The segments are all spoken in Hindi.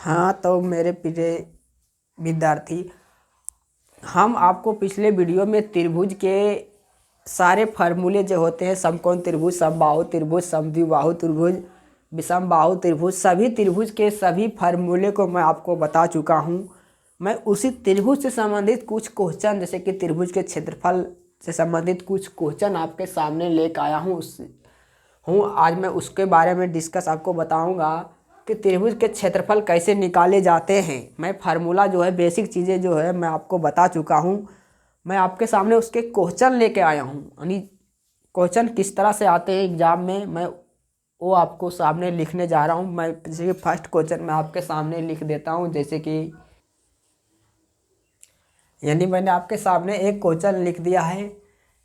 हाँ, तो मेरे प्रिय विद्यार्थी, हम आपको पिछले वीडियो में त्रिभुज के सारे फार्मूले जो होते हैं, समकोण त्रिभुज, समबाहु त्रिभुज, समद्विबाहु त्रिभुज, विषमबाहु त्रिभुज, सभी त्रिभुज के सभी फार्मूले को मैं आपको बता चुका हूँ। मैं उसी त्रिभुज से संबंधित कुछ क्वेश्चन, जैसे कि त्रिभुज के क्षेत्रफल से संबंधित कुछ क्वेश्चन आपके सामने लेकर आया हूँ। आज मैं उसके बारे में डिस्कस आपको बताऊंगा कि त्रिभुज के क्षेत्रफल कैसे निकाले जाते हैं। मैं फार्मूला जो है, बेसिक चीज़ें जो है मैं आपको बता चुका हूँ। मैं आपके सामने उसके क्वेश्चन लेके आया हूँ, यानी क्वेश्चन किस तरह से आते हैं एग्जाम में, मैं वो आपको सामने लिखने जा रहा हूँ। मैं जैसे कि फर्स्ट क्वेश्चन मैं आपके सामने लिख देता हूँ, जैसे कि यानी मैंने आपके सामने एक क्वेश्चन लिख दिया है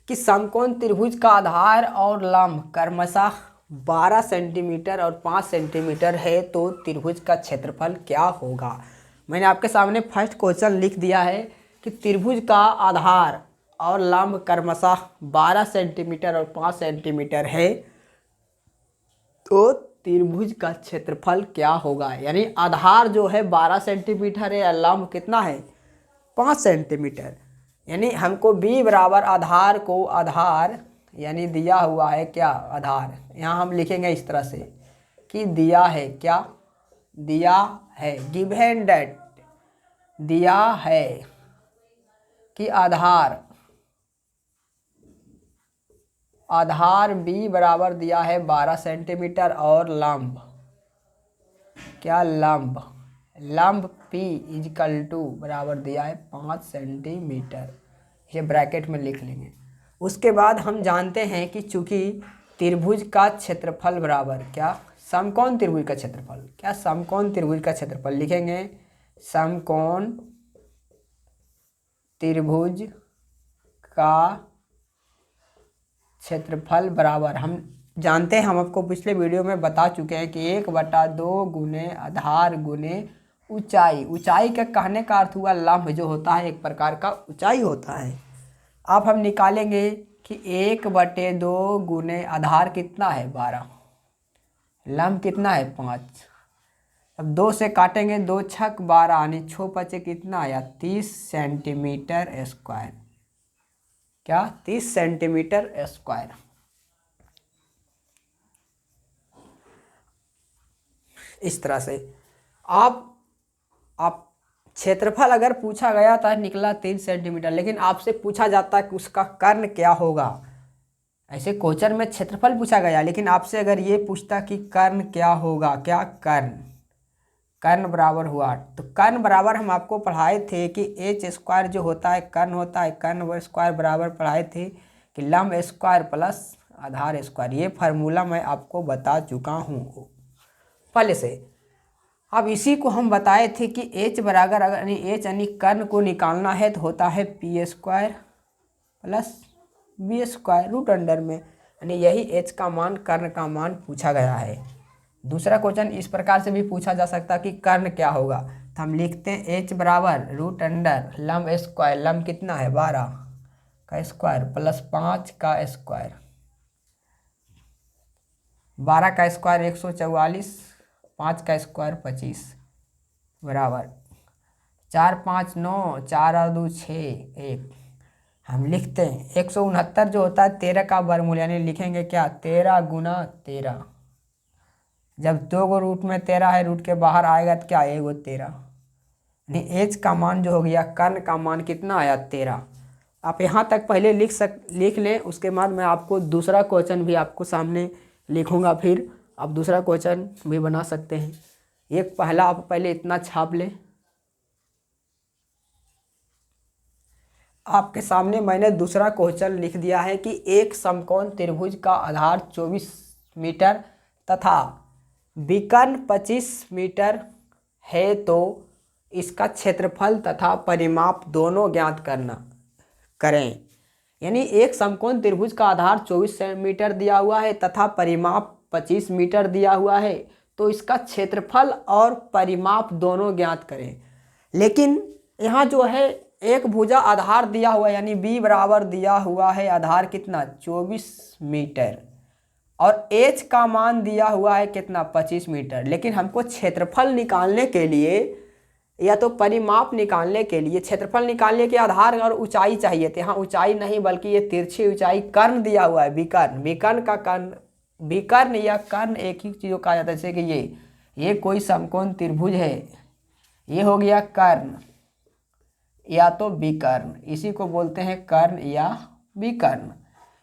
कि समकोण त्रिभुज का आधार और लंब क्रमशः 12 सेंटीमीटर और 5 सेंटीमीटर है, तो त्रिभुज का क्षेत्रफल क्या होगा। मैंने आपके सामने फर्स्ट क्वेश्चन लिख दिया है कि त्रिभुज का आधार और लंब क्रमशः 12 सेंटीमीटर और 5 सेंटीमीटर है, तो त्रिभुज का क्षेत्रफल क्या होगा। यानी आधार जो है 12 सेंटीमीटर है और लंब कितना है, 5 सेंटीमीटर। यानी हमको b बराबर आधार को, आधार यानी दिया हुआ है क्या, आधार। यहाँ हम लिखेंगे इस तरह से कि दिया है क्या, दिया है, गिवन दैट, दिया है कि आधार b बराबर दिया है 12 सेंटीमीटर और लंब क्या, लंब p इजकल टू बराबर दिया है 5 सेंटीमीटर। ये ब्रैकेट में लिख लेंगे। उसके बाद हम जानते हैं कि चूंकि त्रिभुज का क्षेत्रफल बराबर क्या, समकोण त्रिभुज का क्षेत्रफल क्या, समकोण त्रिभुज का क्षेत्रफल लिखेंगे, समकोण त्रिभुज का क्षेत्रफल बराबर, हम जानते हैं, हम आपको पिछले वीडियो में बता चुके हैं कि 1/2 गुने आधार गुने ऊंचाई। ऊंचाई का कहने का अर्थ हुआ लंब, जो होता है एक प्रकार का ऊंचाई होता है। अब हम निकालेंगे कि 1/2 गुने आधार कितना है 12, लंब कितना है 5। अब 2 से काटेंगे, 2 छक 12 यानी 6 बचे कितना आया, 30 सेंटीमीटर स्क्वायर। क्या, 30 सेंटीमीटर स्क्वायर। इस तरह से आप क्षेत्रफल अगर पूछा गया था निकला 3 सेंटीमीटर, लेकिन आपसे पूछा जाता है कि उसका कर्ण क्या होगा। ऐसे क्वेश्चन में क्षेत्रफल पूछा गया, लेकिन आपसे अगर ये पूछता कि कर्ण क्या होगा, क्या कर्ण बराबर हुआ, तो कर्ण बराबर हम आपको पढ़ाए थे कि h स्क्वायर जो होता है कर्ण होता है, कर्ण स्क्वायर बराबर पढ़ाए थे कि लंब स्क्वायर प्लस आधार स्क्वायर। ये फार्मूला मैं आपको बता चुका हूँ पहले से। अब इसी को हम बताए थे कि h बराबर, अगर h यानी कर्ण को निकालना है तो होता है p square plus b square root under में, यानी यही h का मान, कर्ण का मान पूछा गया है। दूसरा क्वेश्चन इस प्रकार से भी पूछा जा सकता कि कर्ण क्या होगा, तो हम लिखते हैं h बराबर रूट अंडर लंब स्क्वायर, लंब कितना है 12 का स्क्वायर प्लस 5 का स्क्वायर, 12 का स्क्वायर 144, 5 का स्क्वायर 25 बराबर 4 5 9, 4 और 2 6 1। हम लिखते हैं 169 जो होता है 13 का वर्गमूल, यानी लिखेंगे क्या, 13 गुना 13। जब 2 को रूट में 13 है, रूट के बाहर आएगा तो क्या, 1 13, यानी एच का मान जो हो गया, कर्ण का मान कितना आया 13। आप यहाँ तक पहले लिख लें, उसके बाद मैं आपको दूसरा क्वेश्चन भी आपको सामने लिखूंगा, फिर आप दूसरा क्वेश्चन भी बना सकते हैं। एक पहला आप पहले इतना छाप लें। आपके सामने मैंने दूसरा क्वेश्चन लिख दिया है कि एक समकोण त्रिभुज का आधार 24 मीटर तथा विकर्ण 25 मीटर है, तो इसका क्षेत्रफल तथा परिमाप दोनों ज्ञात करें। यानी एक समकोण त्रिभुज का आधार 24 मीटर दिया हुआ है तथा परिमाप 25 मीटर दिया हुआ है, तो इसका क्षेत्रफल और परिमाप दोनों ज्ञात करें। लेकिन यहाँ जो है एक भुजा आधार दिया हुआ है, यानी b बराबर दिया हुआ है आधार कितना 24 मीटर, और एच का मान दिया हुआ है कितना 25 मीटर। लेकिन हमको क्षेत्रफल निकालने के लिए या तो परिमाप निकालने के लिए क्षेत्रफल निकालने के आधार और ऊंचाई चाहिए थे। हाँ ऊंचाई नहीं बल्कि ये तिरछी ऊंचाई कर्ण दिया हुआ है, विकर्ण। विकर्ण का कर्ण, विकर्ण या कर्ण एक ही चीज़ को कहा जाता है। जैसे कि ये कोई समकोण त्रिभुज है, ये हो गया कर्ण या तो विकर्ण, इसी को बोलते हैं कर्ण या विकर्ण।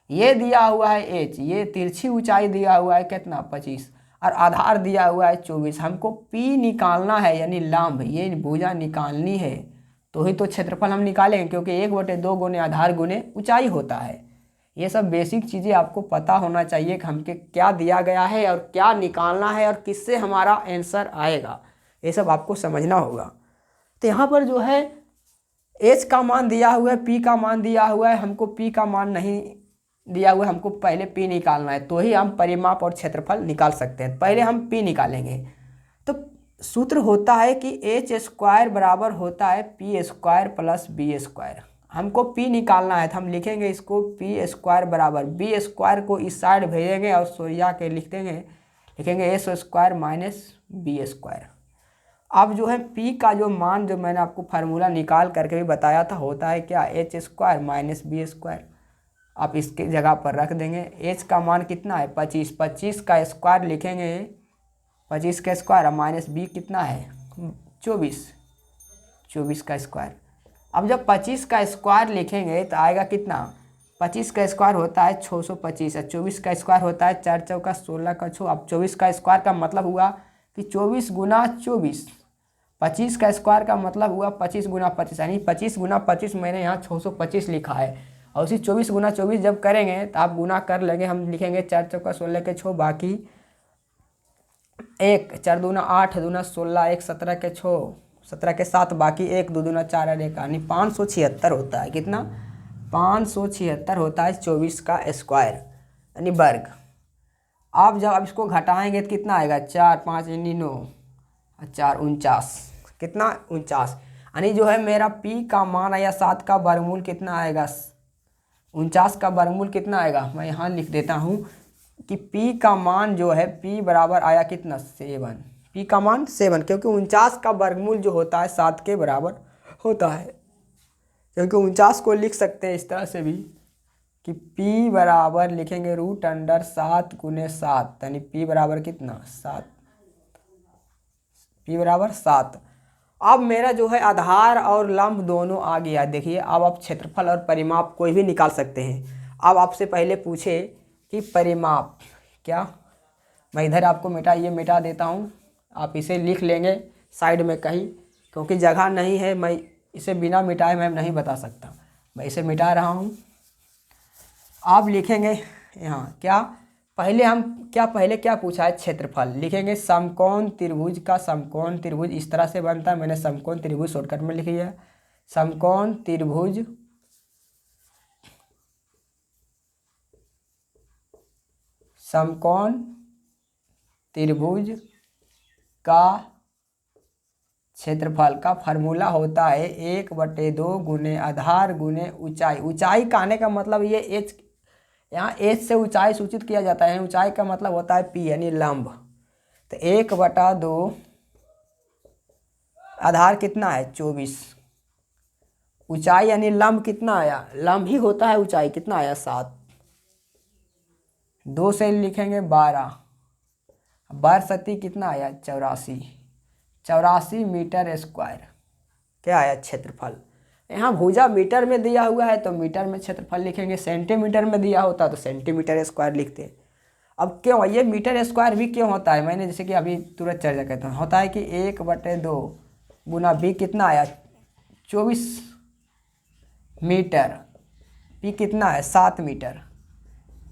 ये दिया हुआ है एच, ये तिरछी ऊंचाई दिया हुआ है कितना 25 और आधार दिया हुआ है 24। हमको पी निकालना है यानी लंब, ये भुजा निकालनी है तो ही तो क्षेत्रफल हम निकालेंगे, क्योंकि 1/2 गुने आधार गुने ऊंचाई होता है। ये सब बेसिक चीज़ें आपको पता होना चाहिए कि हमके क्या दिया गया है और क्या निकालना है और किससे हमारा आंसर आएगा, ये सब आपको समझना होगा। तो यहाँ पर जो है एच का मान दिया हुआ है, पी का मान दिया हुआ है, हमको पी का मान नहीं दिया हुआ है, हमको पहले पी निकालना है तो ही हम परिमाप और क्षेत्रफल निकाल सकते हैं। पहले हम पी निकालेंगे। तो सूत्र होता है कि एच स्क्वायर बराबर होता है P square plus B square. हमको पी निकालना है तो हम लिखेंगे इसको पी स्क्वायर बराबर, बी स्क्वायर को इस साइड भेजेंगे और सोरिया के लिख देंगे, लिखेंगे S square minus B square. अब जो है पी का जो मान जो मैंने आपको फार्मूला निकाल करके भी बताया था, होता है क्या H square minus B square. आप इसके जगह पर रख देंगे। एच का मान कितना है 25, 25 का स्क्वायर लिखेंगे 25 का स्क्वायर माइनस बी कितना है 24, 24 का स्क्वायर। अब जब 25 का स्क्वायर लिखेंगे तो आएगा कितना, 25 का स्क्वायर होता है 625 और 24 का स्क्वायर होता है 4 चौका 16 का 6। अब 24 का स्क्वायर का मतलब हुआ कि 24 गुना 24, 25 का स्क्वायर का मतलब हुआ 25 गुना 25, यानी 25 गुना 25 मैंने यहाँ 625 लिखा है। और उसी 24 गुना 24 जब करेंगे तो आप गुना कर लेंगे, हम लिखेंगे 4 चौका 16 के 6, बाकी 1 4 दूना 8 दूना 16, 1 17 के 6, 17 के 7, बाकी 1 2 दूना 4 और 1 यानी 576 होता है। कितना 576 होता है 24 का स्क्वायर यानी वर्ग। आप जब अब इसको घटाएंगे तो कितना आएगा 4 5 यानी 9 और 4 49, कितना 49। यानी जो है मेरा पी का मान या 7 का वर्गमूल कितना आएगा 49 का वर्गमूल कितना आएगा, मैं यहाँ लिख देता हूँ कि P का मान जो है P बराबर आया कितना 7, P का मान 7, क्योंकि 49 का वर्गमूल जो होता है 7 के बराबर होता है। क्योंकि 49 को लिख सकते हैं इस तरह से भी कि P बराबर लिखेंगे √7 गुने 7, यानी P बराबर कितना 7, P बराबर 7। अब मेरा जो है आधार और लंब दोनों आ गया। देखिए अब आप क्षेत्रफल और परिमाप कोई भी निकाल सकते हैं। अब आपसे पहले पूछे कि परिमाप क्या, मैं इधर आपको मिटा देता हूँ, आप इसे लिख लेंगे साइड में कहीं, क्योंकि जगह नहीं है, मैं इसे बिना मिटाए मैं नहीं बता सकता। मैं इसे मिटा रहा हूँ। आप लिखेंगे यहाँ क्या, पहले क्या पूछा है क्षेत्रफल, लिखेंगे समकोण त्रिभुज का समकोण त्रिभुज इस तरह से बनता है। मैंने समकोण त्रिभुज शॉर्टकट में लिख लिया। समकोण त्रिभुज का क्षेत्रफल का फार्मूला होता है 1/2 गुने आधार गुने ऊंचाई। ऊंचाई कहने का मतलब ये एच, यहाँ एच से ऊंचाई सूचित किया जाता है। ऊंचाई का मतलब होता है पी यानी लंब। तो 1/2 आधार कितना है 24, ऊंचाई यानी लंब कितना आया, लंब ही होता है ऊंचाई, कितना आया 7, 2 से लिखेंगे 12, 12 कितना आया 84 मीटर स्क्वायर क्या आया क्षेत्रफल। यहाँ भुजा मीटर में दिया हुआ है तो मीटर में क्षेत्रफल लिखेंगे, सेंटीमीटर में दिया होता तो सेंटीमीटर स्क्वायर लिखते। अब क्यों ये मीटर स्क्वायर भी क्यों होता है, मैंने जैसे कि अभी तुरंत चर्चा करता हूँ, होता है कि 1/2 गुना बी कितना आया 24 मीटर, पी कितना है 7 मीटर,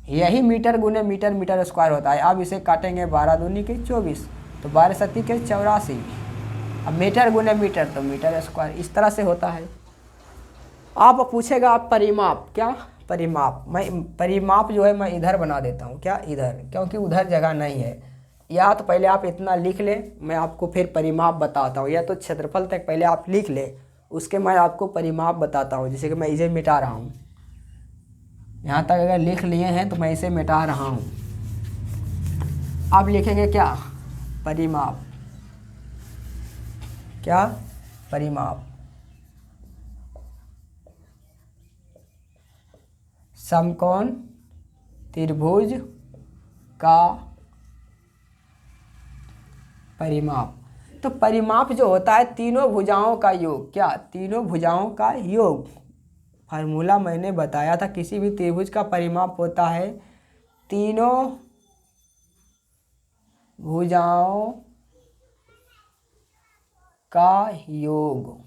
यही मीटर गुने मीटर मीटर स्क्वायर होता है। अब इसे काटेंगे 12 दूनी के 24, तो 12 सत्ती के 84, अब मीटर गुने मीटर तो मीटर स्क्वायर, इस तरह से होता है। आप पूछेगा आप परिमाप क्या, परिमाप जो है मैं इधर बना देता हूँ क्या इधर, क्योंकि उधर जगह नहीं है। या तो पहले आप इतना लिख ले, मैं आपको फिर परिमाप बताता हूँ, या तो क्षेत्रफल तक पहले आप लिख ले, उसके मैं आपको परिमाप बताता हूँ। जैसे कि मैं इसे मिटा रहा हूँ, यहाँ तक अगर लिख लिए हैं तो मैं इसे मिटा रहा हूँ। आप लिखेंगे क्या, परिमाप, क्या, परिमाप। समकोण त्रिभुज का परिमाप। तो परिमाप जो होता है तीनों भुजाओं का योग, क्या, तीनों भुजाओं का योग। फार्मूला मैंने बताया था, किसी भी त्रिभुज का परिमाप होता है तीनों भुजाओं का योग।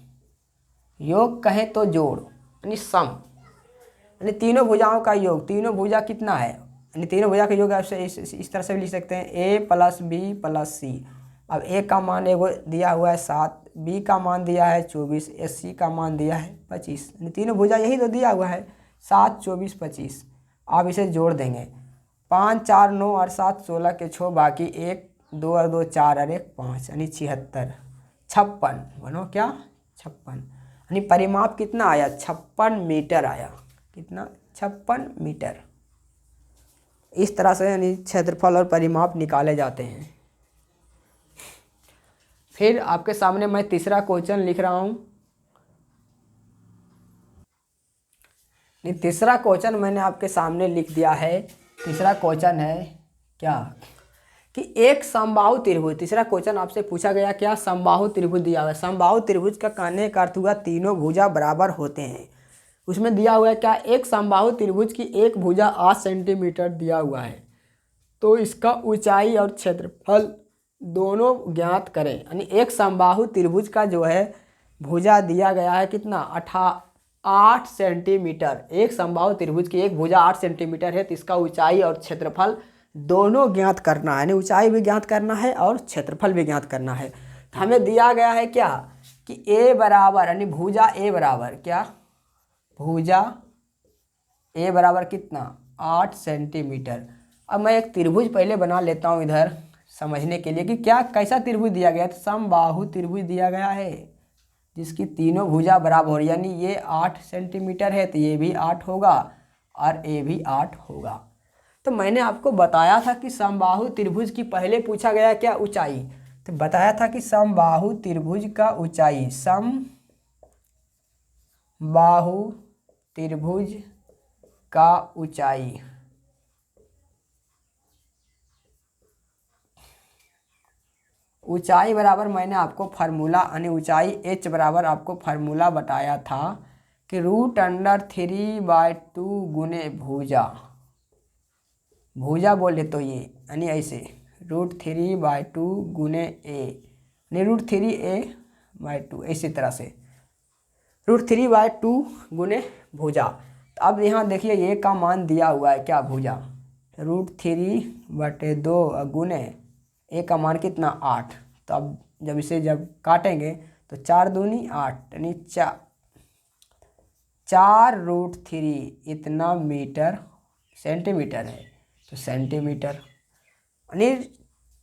योग कहें तो जोड़, यानी सम, यानी तीनों भुजाओं का योग। तीनों भुजा कितना है, यानी तीनों भुजा का योग आपसे इस तरह से भी लिख सकते हैं, ए प्लस बी प्लस सी। अब ए का मान एगो दिया हुआ है 7, बी का मान दिया है 24, सी का मान दिया है 25, यानी तीनों भुजा यही तो दिया हुआ है 7, 24, 25। आप इसे जोड़ देंगे, 5, 4, 9 और 7, 16 के 6, बाकी 1, 2 और 2 4 और 1 5, यानी 76, 56 बनो क्या, 56, यानी परिमाप कितना आया, 56 मीटर आया। कितना, 56 मीटर। इस तरह से यानी क्षेत्रफल और परिमाप निकाले जाते हैं। फिर आपके सामने मैं तीसरा क्वेश्चन लिख रहा हूँ। तीसरा क्वेश्चन मैंने आपके सामने लिख दिया है। तीसरा क्वेश्चन है क्या, कि एक समबाहु त्रिभुज। तीसरा क्वेश्चन आपसे पूछा गया क्या, समबाहु त्रिभुज दिया हुआ है। समबाहु त्रिभुज का कहने का अर्थ हुआ तीनों भुजा बराबर होते हैं। उसमें दिया हुआ है क्या, एक समबाहु त्रिभुज की एक भुजा 8 सेंटीमीटर दिया हुआ है, तो इसका ऊंचाई और क्षेत्रफल दोनों ज्ञात करें। यानी एक समबाहु त्रिभुज का जो है भुजा दिया गया है कितना, 8 सेंटीमीटर। एक समबाहु त्रिभुज की एक भुजा 8 सेंटीमीटर है, तो इसका ऊंचाई और क्षेत्रफल दोनों ज्ञात करना है। यानी ऊंचाई भी ज्ञात करना है और क्षेत्रफल भी ज्ञात करना है। तो हमें दिया गया है क्या, कि ए बराबर, यानी भुजा ए बराबर क्या, भुजा ए बराबर कितना, 8 सेंटीमीटर। अब मैं एक त्रिभुज पहले बना लेता हूँ इधर समझने के लिए कि क्या कैसा त्रिभुज दिया गया है। तो समबाहु त्रिभुज दिया गया है जिसकी तीनों भुजा बराबर हो, यानी ये 8 सेंटीमीटर है तो ये भी 8 होगा और ये भी 8 होगा। तो मैंने आपको बताया था कि समबाहु त्रिभुज की पहले पूछा गया क्या, ऊंचाई। तो बताया था कि समबाहु त्रिभुज का ऊंचाई, समबाहु त्रिभुज का ऊंचाई ऊंचाई बराबर मैंने आपको फार्मूला, यानी ऊंचाई h बराबर आपको फार्मूला बताया था कि √3/2 गुने भुजा। भुजा बोले तो ये, यानी ऐसे √3/2 गुने a, यानी √3a/2, इसी तरह से √3/2 गुने भुजा। तो अब यहाँ देखिए ये का मान दिया हुआ है क्या, भुजा, √3/2 गुने ए का मान कितना, 8। तो अब जब इसे जब काटेंगे तो 4 दूनी 8, यानी 4√3 इतना मीटर, सेंटीमीटर है तो सेंटीमीटर, यानी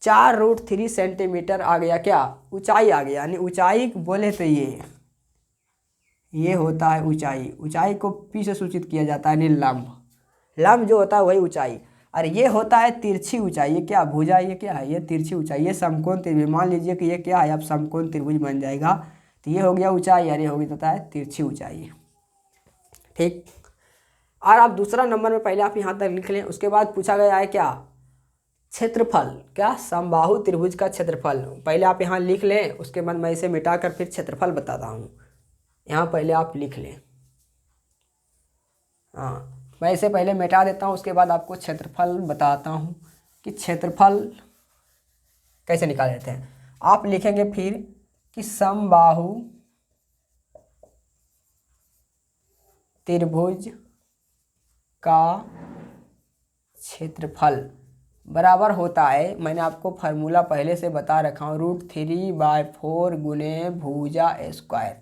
4√3 सेंटीमीटर आ गया क्या, ऊंचाई आ गया। यानी ऊंचाई बोले तो ये होता है ऊंचाई। ऊंचाई को पी से सूचित किया जाता है, यानी लंब। लंब जो होता है वही ऊंचाई। और ये होता है तिरछी ऊंचाई। ये क्या, भुजा, ये क्या है, ये तिरछी ऊंचाई। ये समकोण त्रिभुज, मान लीजिए कि ये क्या है, अब समकोण त्रिभुज बन जाएगा। तो ये हो गया ऊंचाई और ये होगी होता है तिरछी ऊंचाई। ठीक। और आप दूसरा नंबर में पहले आप यहाँ तक लिख लें। उसके बाद पूछा गया है क्या, क्षेत्रफल, क्या, समबाहु त्रिभुज का क्षेत्रफल। पहले आप यहाँ लिख लें, उसके बाद मैं इसे मिटाकर फिर क्षेत्रफल बताता हूँ। यहाँ पहले आप लिख लें, हाँ मैं इसे पहले मिटा देता हूँ, उसके बाद आपको क्षेत्रफल बताता हूँ कि क्षेत्रफल कैसे निकाल देते हैं। आप लिखेंगे फिर कि समबाहु त्रिभुज का क्षेत्रफल बराबर होता है, मैंने आपको फार्मूला पहले से बता रखा हूँ, √3/4 गुने भुजा स्क्वायर।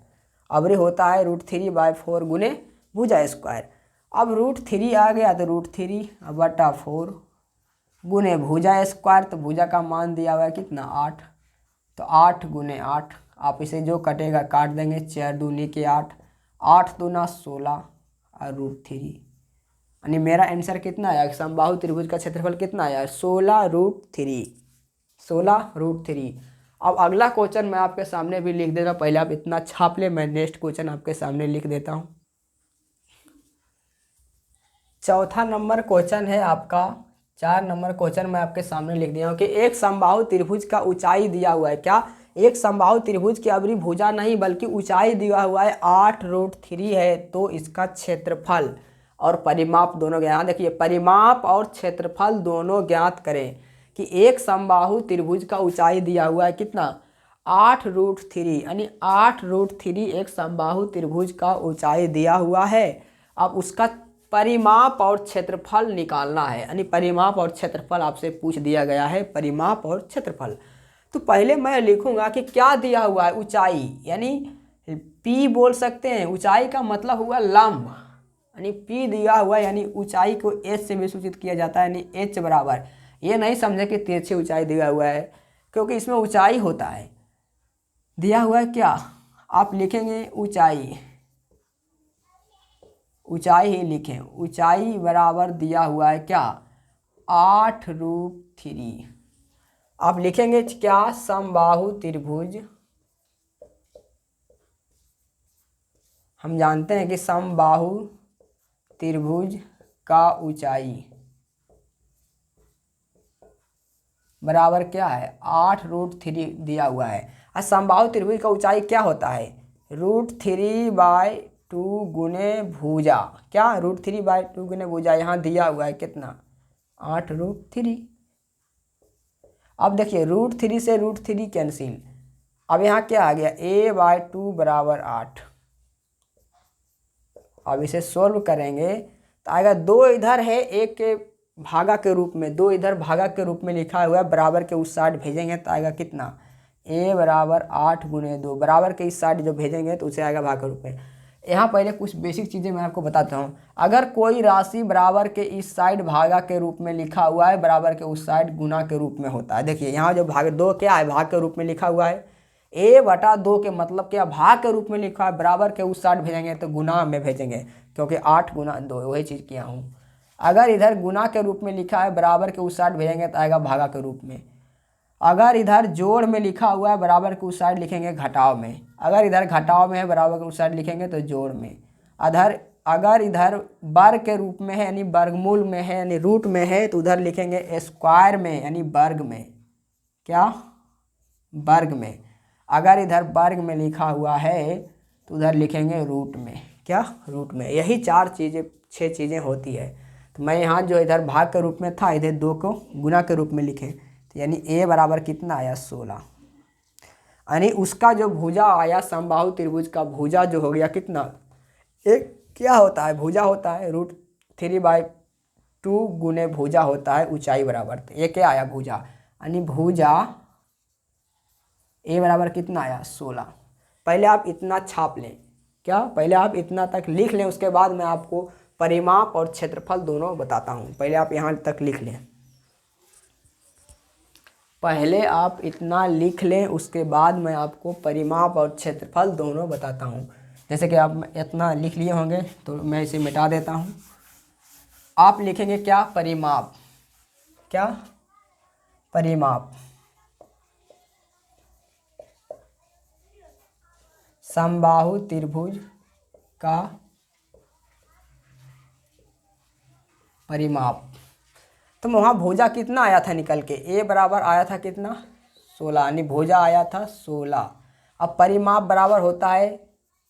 अब ये होता है √3/4 गुने भुजा स्क्वायर। अब √3 आ गया तो √3/4 गुने भुजा स्क्वायर। तो भुजा का मान दिया हुआ है कितना, 8, तो 8 गुने 8। आप इसे जो कटेगा काट देंगे, 4 दूनी के 8, 8 दूना 16 और √3, यानी मेरा आंसर कितना आया, समबाहु त्रिभुज का क्षेत्रफल कितना आया, 16√3, 16√3। अब अगला क्वेश्चन मैं आपके सामने भी लिख देता हूँ, पहले आप इतना छाप ले, मैं नेक्स्ट क्वेश्चन आपके सामने लिख देता हूँ। चौथा नंबर क्वेश्चन है आपका, 4 नंबर क्वेश्चन मैं आपके सामने लिख दिया हूँ कि एक समबाहु त्रिभुज का ऊंचाई दिया हुआ है। क्या, एक समबाहु त्रिभुज की अवरी भुजा नहीं बल्कि ऊंचाई दिया हुआ है 8√3 है, तो इसका क्षेत्रफल और परिमाप दोनों ज्ञात। देखिए, परिमाप और क्षेत्रफल दोनों ज्ञात करें कि एक समबाहु त्रिभुज का ऊंचाई दिया हुआ है कितना, 8√3, यानी 8√3 एक समबाहु त्रिभुज का ऊंचाई दिया हुआ है। अब उसका परिमाप और क्षेत्रफल निकालना है, यानी परिमाप और क्षेत्रफल आपसे पूछ दिया गया है, परिमाप और क्षेत्रफल। तो पहले मैं लिखूंगा कि क्या दिया हुआ है, ऊंचाई, यानी P बोल सकते हैं, ऊंचाई का मतलब हुआ लंब, यानी P दिया हुआ है, यानी ऊंचाई को H से भी सूचित किया जाता है, यानी H बराबर, ये नहीं समझे कि तिरछी ऊंचाई दिया हुआ है, क्योंकि इसमें ऊंचाई होता है। दिया हुआ है क्या, आप लिखेंगे ऊंचाई, ऊंचाई ही लिखें, ऊंचाई बराबर दिया हुआ है क्या, 8√3। आप लिखेंगे क्या, समबाहु त्रिभुज, हम जानते हैं कि समबाहु त्रिभुज का ऊंचाई बराबर क्या है, 8√3 दिया हुआ है। और समबाहु त्रिभुज का ऊंचाई क्या होता है, √3/2 गुने भुजा, क्या, √3/2 गुने भुजा, यहाँ दिया हुआ है कितना, 8√3। अब देखिए √3 से √3 कैंसिल, अब यहाँ क्या आ गया, a/2 बराबर 8। अब इसे सोल्व करेंगे तो आएगा, 2 इधर है, एक के भागा के रूप में, 2 इधर भागा के रूप में लिखा हुआ है, बराबर के उस साइड भेजेंगे तो आएगा कितना, a बराबर 8 गुने 2, बराबर के इस साइड जो भेजेंगे तो उसे आएगा भाग के रूप में। यहाँ पहले कुछ बेसिक चीज़ें मैं आपको बताता हूँ। अगर कोई राशि बराबर के इस साइड भागा के रूप में लिखा हुआ है, बराबर के उस साइड गुना के रूप में होता है। देखिए यहाँ जो भाग 2 क्या है, भाग के रूप में लिखा हुआ है, a/2 के मतलब क्या, भाग के रूप में लिखा है, बराबर के उस साइड भेजेंगे तो गुना में भेजेंगे, क्योंकि 8 गुना 2 वही चीज़ किया हूँ। अगर इधर गुना के रूप में लिखा है, बराबर के उस साइड भेजेंगे तो आएगा भागा के रूप में। अगर इधर जोड़ में लिखा हुआ है, बराबर के उस साइड लिखेंगे घटाव में। अगर इधर घटाव में है, बराबर के उस साइड लिखेंगे तो जोड़ में। अगर इधर वर्ग के रूप में है, यानी वर्गमूल में है, यानी रूट में है, तो उधर लिखेंगे स्क्वायर में, यानी वर्ग में, क्या, वर्ग में। अगर इधर वर्ग में लिखा हुआ है तो उधर लिखेंगे रूट में, क्या, रूट में। यही 6 चीज़ें होती है। तो मैं यहाँ जो इधर भाग के रूप में था, इधर 2 को गुना के रूप में लिखे, तो यानी a बराबर कितना आया, 16। यानी उसका जो भुजा आया, समबाहु त्रिभुज का भुजा जो हो गया कितना, एक क्या होता है, भुजा होता है, √3/2 गुने भुजा होता है ऊंचाई बराबर। तो ये क्या आया, भुजा, यानी भुजा a बराबर कितना आया, 16। पहले आप इतना छाप लें, क्या, पहले आप इतना तक लिख लें, उसके बाद मैं आपको परिमाप और क्षेत्रफल दोनों बताता हूँ। पहले आप यहाँ तक लिख लें, पहले आप इतना लिख लें, उसके बाद मैं आपको परिमाप और क्षेत्रफल दोनों बताता हूँ। जैसे कि आप इतना लिख लिए होंगे तो मैं इसे मिटा देता हूँ। आप लिखेंगे क्या, परिमाप, क्या, परिमाप, समबाहु त्रिभुज का परिमाप। तो वहाँ भुजा कितना आया था निकल के, a बराबर आया था कितना, 16, यानी भुजा आया था 16। अब परिमाप बराबर होता है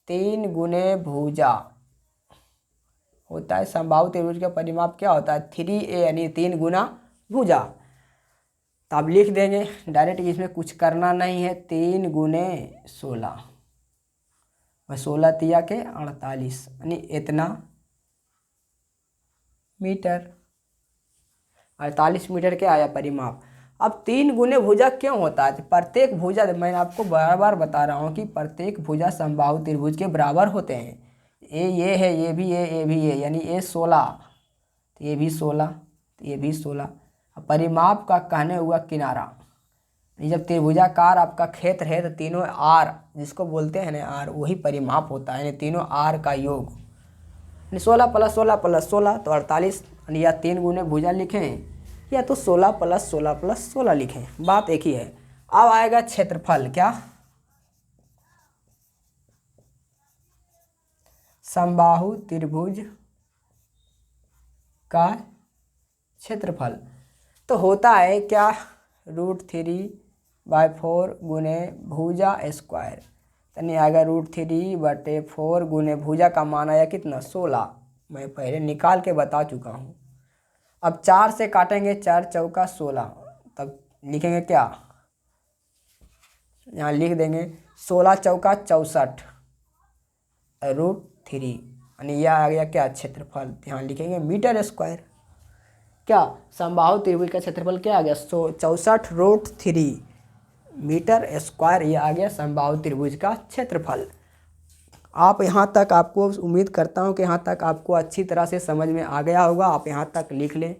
3 गुने भुजा, होता है समबाहु त्रिभुज का परिमाप क्या होता है, 3a, यानी 3 गुना भुजा। तो आप लिख देंगे डायरेक्ट, इसमें कुछ करना नहीं है, 3 गुने 16, 16 तिया के 48, यानी इतना मीटर, 48 मीटर के आया परिमाप। अब 3 गुने भुजा क्यों होता है, प्रत्येक भुजा, मैं आपको बार बार बता रहा हूँ कि प्रत्येक भुजा समबाहु त्रिभुज के बराबर होते हैं। ये है, ये भी है, ये भी है, यानी ये 16, तो ये भी 16, तो ये भी 16। परिमाप का कहने हुआ किनारा, जब त्रिभुजाकार आपका क्षेत्र है तो तीनों आर जिसको बोलते हैं ना, आर, वही परिमाप होता है, यानी तीनों आर का योग। 16 + 16 + 16 तो 48, यानी या 3 गुने भुजा लिखें या तो 16 + 16 + 16 लिखें, बात एक ही है। अब आएगा क्षेत्रफल, क्या समबाहु त्रिभुज का क्षेत्रफल तो होता है क्या, √3/4 गुने भुजा स्क्वायर, यानी आएगा √3/4 गुने भुजा का मान आया कितना 16, मैं पहले निकाल के बता चुका हूँ। अब 4 से काटेंगे, 4 चौका 16, तब लिखेंगे क्या, यहाँ लिख देंगे 16 चौका 64 √3, यानी यह आ गया क्या क्षेत्रफल, यहाँ लिखेंगे मीटर स्क्वायर। क्या समबाहु त्रिभुज का क्षेत्रफल क्या आ गया 64 √3 मीटर स्क्वायर, ये आ गया समबाहु त्रिभुज का क्षेत्रफल। आप यहाँ तक, आपको उम्मीद करता हूँ कि यहाँ तक आपको अच्छी तरह से समझ में आ गया होगा, आप यहाँ तक लिख लें।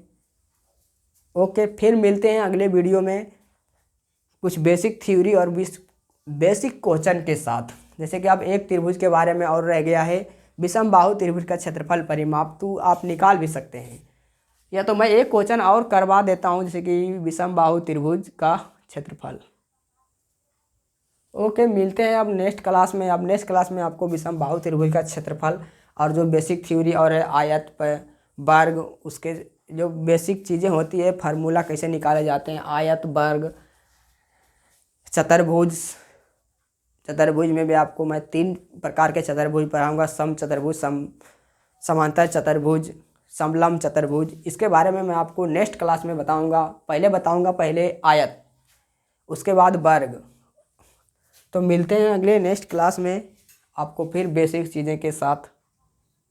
ओके, फिर मिलते हैं अगले वीडियो में कुछ बेसिक थ्योरी और बेसिक क्वेश्चन के साथ। जैसे कि अब एक त्रिभुज के बारे में और रह गया है, विषम बाहु त्रिभुज का क्षेत्रफल परिमाप, तो आप निकाल भी सकते हैं, या तो मैं एक क्वेश्चन और करवा देता हूँ, जैसे कि विषम बाहु त्रिभुज का क्षेत्रफल। ओके, मिलते हैं अब नेक्स्ट क्लास में। अब नेक्स्ट क्लास में आपको विषम बाहु त्रिभुज का क्षेत्रफल और जो बेसिक थ्योरी और आयत पर वर्ग, उसके जो बेसिक चीज़ें होती है, फार्मूला कैसे निकाले जाते हैं, आयत, वर्ग, चतुर्भुज। चतुर्भुज में भी आपको मैं 3 प्रकार के चतुर्भुज पढ़ाऊँगा, सम चतुर्भुज, समांतर चतुर्भुज, समलंब चतुर्भुज। इसके बारे में मैं आपको नेक्स्ट क्लास में बताऊँगा। पहले आयत, उसके बाद वर्ग। तो मिलते हैं अगले नेक्स्ट क्लास में आपको फिर बेसिक चीज़ें के साथ।